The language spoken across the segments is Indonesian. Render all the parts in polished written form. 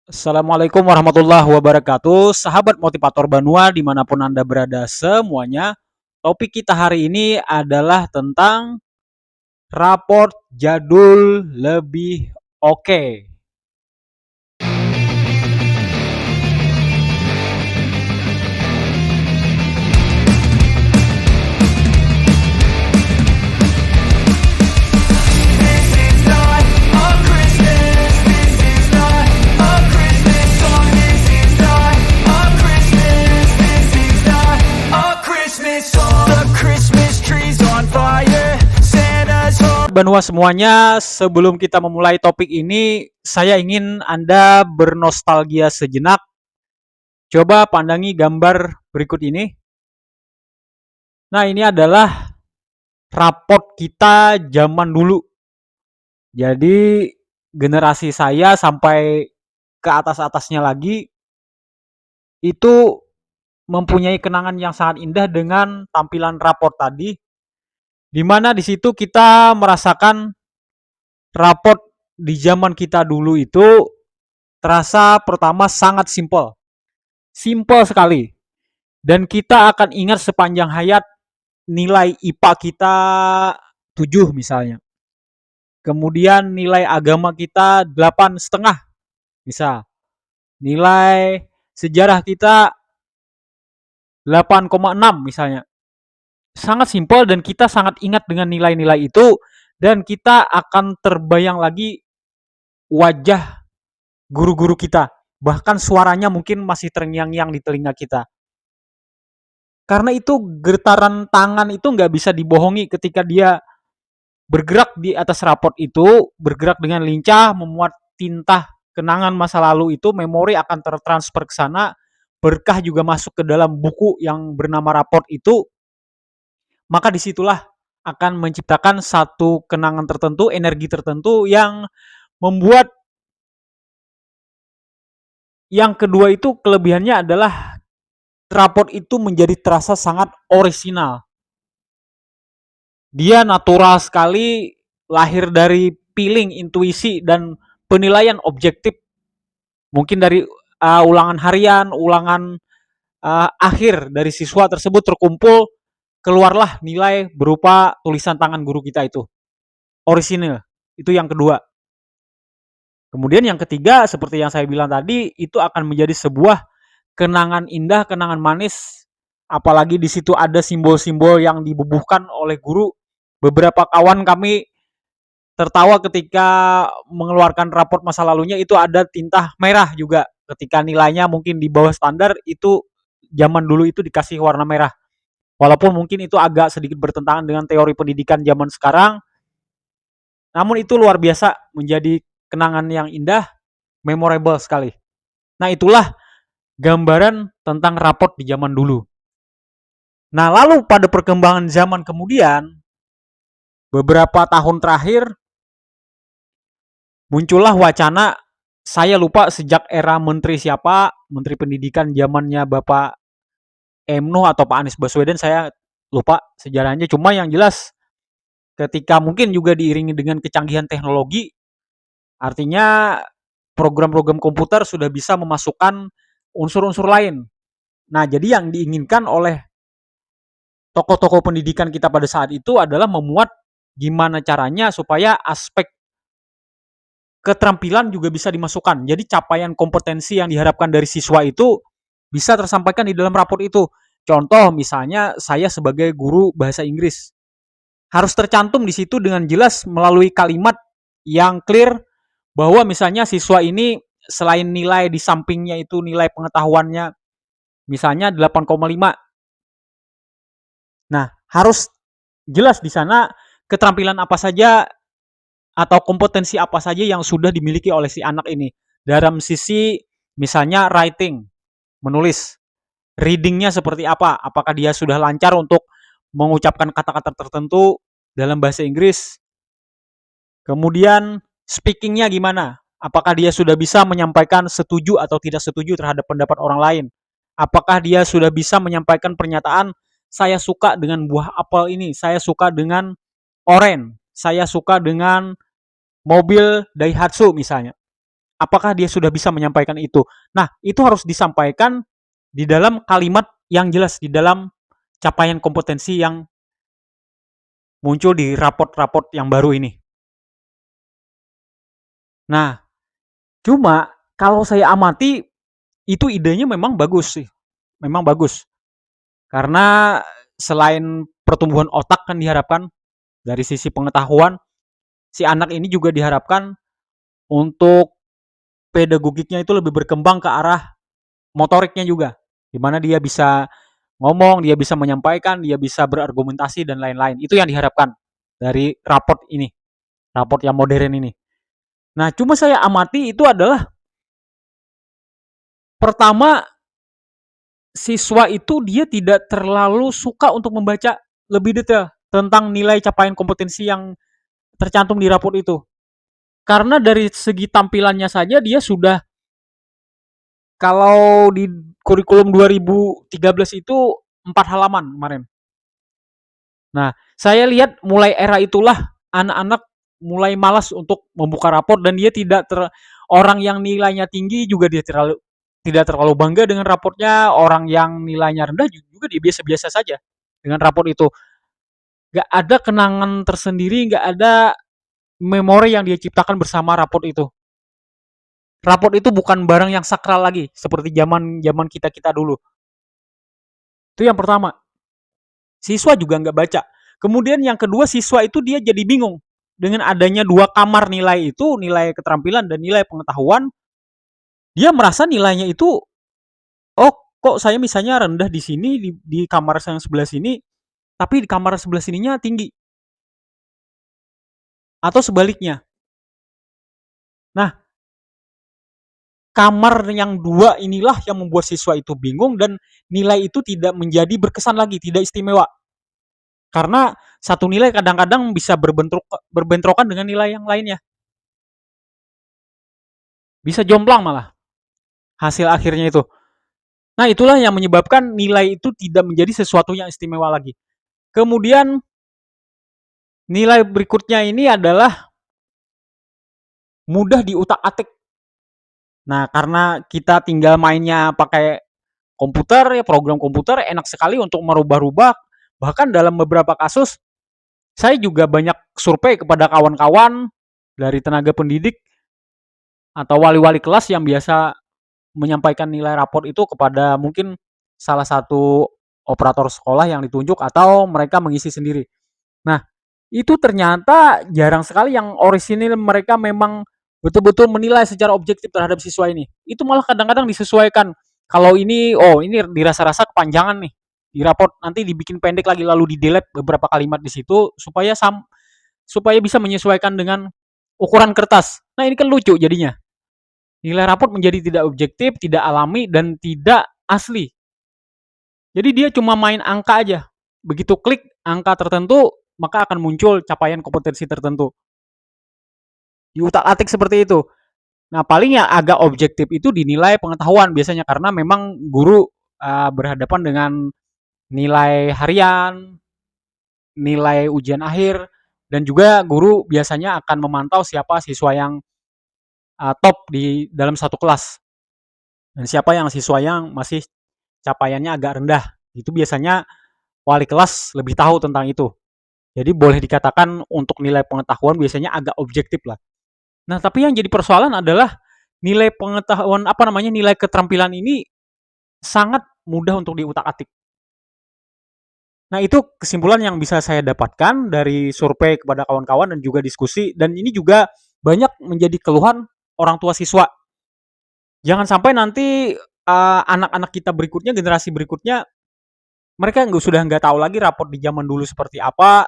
Assalamualaikum warahmatullahi wabarakatuh. Sahabat motivator Banua dimanapun Anda berada semuanya. Topik kita hari ini adalah tentang raport jadul lebih oke. Banua semuanya, sebelum kita memulai topik ini, saya ingin Anda bernostalgia sejenak. Coba pandangi gambar berikut ini. Nah, ini adalah raport kita zaman dulu. Jadi generasi saya sampai ke atas-atasnya lagi itu mempunyai kenangan yang sangat indah dengan tampilan raport tadi, di mana di situ kita merasakan raport di zaman kita dulu itu terasa pertama sangat simple, simple sekali, dan kita akan ingat sepanjang hayat nilai IPA kita 7 misalnya, kemudian nilai agama kita 8,5 bisa, nilai sejarah kita 8,6 misalnya. Sangat simpel dan kita sangat ingat dengan nilai-nilai itu, dan kita akan terbayang lagi wajah guru-guru kita. Bahkan suaranya mungkin masih terngiang-ngiang di telinga kita. Karena itu getaran tangan itu nggak bisa dibohongi ketika dia bergerak di atas raport itu, bergerak dengan lincah, memuat tinta kenangan masa lalu itu, memori akan tertransfer ke sana, berkah juga masuk ke dalam buku yang bernama raport itu, maka disitulah akan menciptakan satu kenangan tertentu, energi tertentu yang membuat yang kedua itu kelebihannya adalah raport itu menjadi terasa sangat orisinal. Dia natural sekali, lahir dari feeling, intuisi, dan penilaian objektif. Mungkin dari ulangan harian, ulangan akhir dari siswa tersebut terkumpul, keluarlah nilai berupa tulisan tangan guru kita itu. Orisinal. Itu yang kedua. Kemudian yang ketiga, seperti yang saya bilang tadi, itu akan menjadi sebuah kenangan indah, kenangan manis. Apalagi di situ ada simbol-simbol yang dibubuhkan oleh guru. Beberapa kawan kami tertawa ketika mengeluarkan raport masa lalunya, itu ada tinta merah juga. Ketika nilainya mungkin di bawah standar, itu zaman dulu itu dikasih warna merah. Walaupun mungkin itu agak sedikit bertentangan dengan teori pendidikan zaman sekarang, namun itu luar biasa, menjadi kenangan yang indah, memorable sekali. Nah, itulah gambaran tentang raport di zaman dulu. Nah, lalu pada perkembangan zaman kemudian, beberapa tahun terakhir, muncullah wacana, saya lupa sejak era menteri siapa, menteri pendidikan zamannya Bapak Nuh atau Pak Anies Baswedan, saya lupa sejarahnya. Cuma yang jelas, ketika mungkin juga diiringi dengan kecanggihan teknologi, artinya program-program komputer sudah bisa memasukkan unsur-unsur lain. Nah, jadi yang diinginkan oleh tokoh-tokoh pendidikan kita pada saat itu adalah memuat gimana caranya supaya aspek keterampilan juga bisa dimasukkan. Jadi capaian kompetensi yang diharapkan dari siswa itu bisa tersampaikan di dalam raport itu. Contoh misalnya saya sebagai guru bahasa Inggris, harus tercantum di situ dengan jelas melalui kalimat yang clear bahwa misalnya siswa ini selain nilai di sampingnya itu nilai pengetahuannya misalnya 8,5. Nah, harus jelas di sana keterampilan apa saja atau kompetensi apa saja yang sudah dimiliki oleh si anak ini. Dalam sisi misalnya writing, menulis, readingnya seperti apa, apakah dia sudah lancar untuk mengucapkan kata-kata tertentu dalam bahasa Inggris. Kemudian speakingnya gimana, apakah dia sudah bisa menyampaikan setuju atau tidak setuju terhadap pendapat orang lain. Apakah dia sudah bisa menyampaikan pernyataan, saya suka dengan buah apel ini, saya suka dengan orange, saya suka dengan mobil Daihatsu misalnya. apakah dia sudah bisa menyampaikan itu. Nah, itu harus disampaikan di dalam kalimat yang jelas, di dalam capaian kompetensi yang muncul di raport-raport yang baru ini. Nah, cuma kalau saya amati itu idenya memang bagus sih. Memang bagus. Karena selain pertumbuhan otak kan diharapkan dari sisi pengetahuan, si anak ini juga diharapkan untuk pedagogiknya itu lebih berkembang ke arah motoriknya juga. Di mana dia bisa ngomong, dia bisa menyampaikan, dia bisa berargumentasi dan lain-lain. Itu yang diharapkan dari raport ini, raport yang modern ini. Nah, cuma saya amati itu adalah pertama siswa itu dia tidak terlalu suka untuk membaca lebih detail tentang nilai capaian kompetensi yang tercantum di raport itu. Karena dari segi tampilannya saja dia sudah, kalau di kurikulum 2013 itu 4 halaman kemarin. Nah, saya lihat mulai era itulah anak-anak mulai malas untuk membuka rapor dan dia tidak orang yang nilainya tinggi juga dia tidak terlalu bangga dengan raportnya, orang yang nilainya rendah juga dia biasa-biasa saja dengan raport itu. Gak ada kenangan tersendiri, gak ada memori yang dia ciptakan bersama raport itu. Raport itu bukan barang yang sakral lagi seperti zaman kita kita dulu. Itu yang pertama. Siswa juga nggak baca. Kemudian yang kedua, siswa itu dia jadi bingung dengan adanya dua kamar nilai itu, nilai keterampilan dan nilai pengetahuan. Dia merasa nilainya itu, oh kok saya misalnya rendah di sini di kamar yang sebelah sini, tapi di kamar sebelah sininya tinggi. Atau sebaliknya. Nah, kamar yang dua inilah yang membuat siswa itu bingung dan nilai itu tidak menjadi berkesan lagi, tidak istimewa. Karena satu nilai kadang-kadang bisa berbentrokan dengan nilai yang lainnya. Bisa jomplang malah hasil akhirnya itu. Nah, itulah yang menyebabkan nilai itu tidak menjadi sesuatu yang istimewa lagi. Kemudian nilai berikutnya ini adalah mudah diutak-atik. Nah, karena kita tinggal mainnya pakai komputer, ya program komputer enak sekali untuk merubah-rubah. Bahkan dalam beberapa kasus saya juga banyak survei kepada kawan-kawan dari tenaga pendidik atau wali-wali kelas yang biasa menyampaikan nilai raport itu kepada mungkin salah satu operator sekolah yang ditunjuk atau mereka mengisi sendiri. Nah, itu ternyata jarang sekali yang orisinil mereka memang betul-betul menilai secara objektif terhadap siswa ini. Itu malah kadang-kadang disesuaikan. Kalau ini, oh ini dirasa-rasa kepanjangan nih. Di raport nanti dibikin pendek lagi lalu di delete beberapa kalimat di situ supaya bisa menyesuaikan dengan ukuran kertas. Nah, ini kan lucu jadinya. Nilai raport menjadi tidak objektif, tidak alami, dan tidak asli. Jadi dia cuma main angka aja. Begitu klik angka tertentu, maka akan muncul capaian kompetensi tertentu. Diutak-atik seperti itu. Nah, paling yang agak objektif itu dinilai pengetahuan biasanya karena memang guru berhadapan dengan nilai harian, nilai ujian akhir, dan juga guru biasanya akan memantau siapa siswa yang top di dalam satu kelas dan siapa yang siswa yang masih capaiannya agak rendah. Itu biasanya wali kelas lebih tahu tentang itu. Jadi boleh dikatakan untuk nilai pengetahuan biasanya agak objektif lah. Nah, tapi yang jadi persoalan adalah nilai pengetahuan nilai keterampilan ini sangat mudah untuk diutak-atik. Nah, itu kesimpulan yang bisa saya dapatkan dari survei kepada kawan-kawan dan juga diskusi, dan ini juga banyak menjadi keluhan orang tua siswa. Jangan sampai nanti anak-anak kita berikutnya, generasi berikutnya, mereka sudah nggak tahu lagi raport di zaman dulu seperti apa.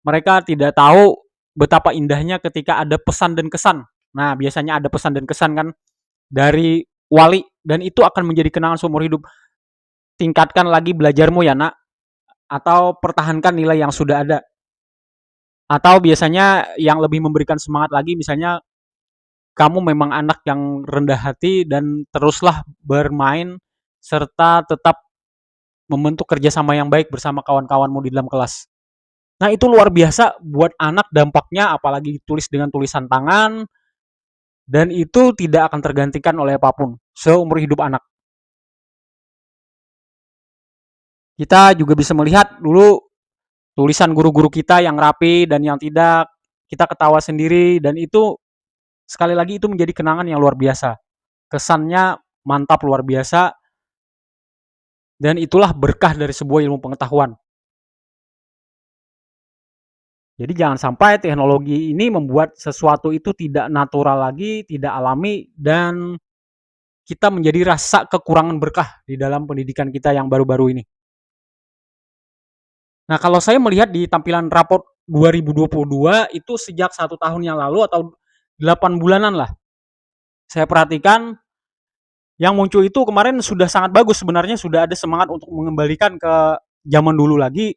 Mereka tidak tahu betapa indahnya ketika ada pesan dan kesan. Nah, biasanya ada pesan dan kesan kan dari wali, dan itu akan menjadi kenangan seumur hidup. Tingkatkan lagi belajarmu ya nak, atau pertahankan nilai yang sudah ada. Atau biasanya yang lebih memberikan semangat lagi, misalnya kamu memang anak yang rendah hati dan teruslah bermain serta tetap membentuk kerjasama yang baik bersama kawan-kawanmu di dalam kelas. Nah, itu luar biasa buat anak dampaknya, apalagi ditulis dengan tulisan tangan. dan itu tidak akan tergantikan oleh apapun seumur hidup anak. Kita juga bisa melihat dulu tulisan guru-guru kita yang rapi dan yang tidak, kita ketawa sendiri, dan itu sekali lagi itu menjadi kenangan yang luar biasa. Kesannya mantap luar biasa, dan itulah berkah dari sebuah ilmu pengetahuan. Jadi jangan sampai teknologi ini membuat sesuatu itu tidak natural lagi, tidak alami, dan kita menjadi rasa kekurangan berkah di dalam pendidikan kita yang baru-baru ini. Nah, kalau saya melihat di tampilan raport 2022 itu sejak 1 tahun yang lalu atau 8 bulanan lah, saya perhatikan yang muncul itu kemarin sudah sangat bagus sebenarnya, sudah ada semangat untuk mengembalikan ke zaman dulu lagi,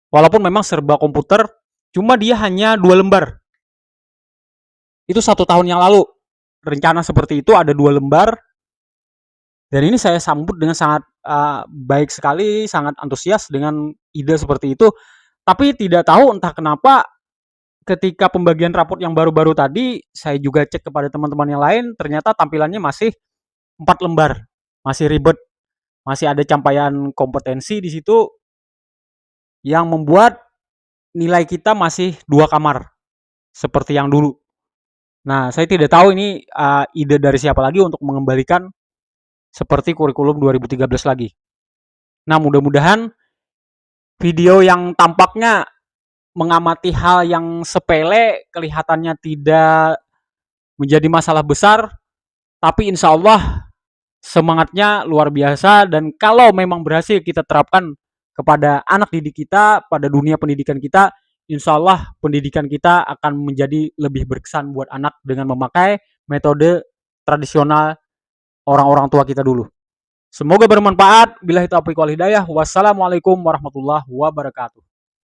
walaupun memang serba komputer, cuma dia hanya 2 lembar. Itu 1 tahun yang lalu. Rencana seperti itu ada 2 lembar, dan ini saya sambut dengan sangat baik sekali, sangat antusias dengan ide seperti itu. Tapi tidak tahu entah kenapa ketika pembagian raport yang baru-baru tadi, saya juga cek kepada teman-teman yang lain, ternyata tampilannya masih 4 lembar, masih ribet, masih ada capaian kompetensi di situ yang membuat nilai kita masih 2 kamar seperti yang dulu. Nah, saya tidak tahu ini ide dari siapa lagi untuk mengembalikan seperti kurikulum 2013 lagi. Nah, mudah-mudahan video yang tampaknya mengamati hal yang sepele, kelihatannya tidak menjadi masalah besar, tapi insya Allah semangatnya luar biasa, dan kalau memang berhasil kita terapkan kepada anak didik kita, pada dunia pendidikan kita, insya Allah pendidikan kita akan menjadi lebih berkesan buat anak dengan memakai metode tradisional orang-orang tua kita dulu. Semoga bermanfaat. Billahi taufiq wal hidayah. Wassalamualaikum warahmatullahi wabarakatuh.